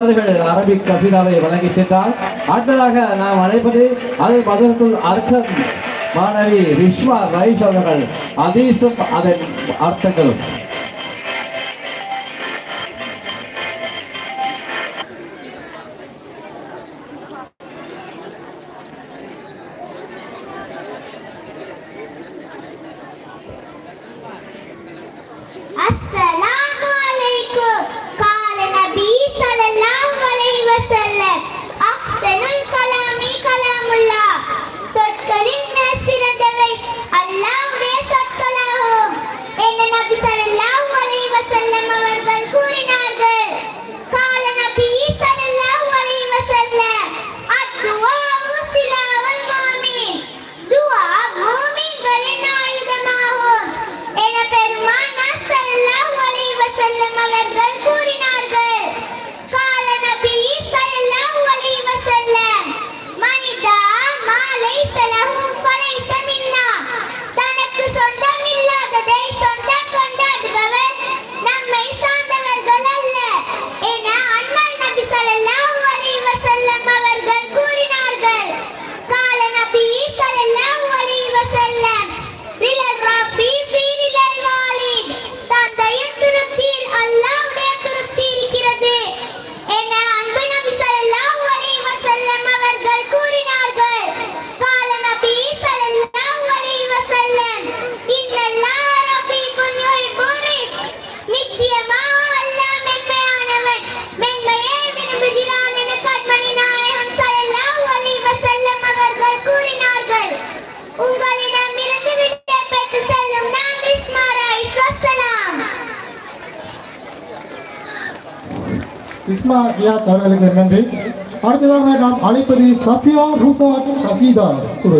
Arabic கசீதாவை வழங்கி சென்றால் அடுத்ததாக நாம் அழைப்பது அதை மதரத்துல் அர்க்கம் மாணவி விஸ்வா ரைஸ் அவர்கள் அதீசும் அதன் அர்த்தங்களும். இஸ்மா கியாஸ் அவர்களுக்கு நன்றி. அடுத்ததாக நாம் அழைப்பது சஃபியா ரூசா கசீதா.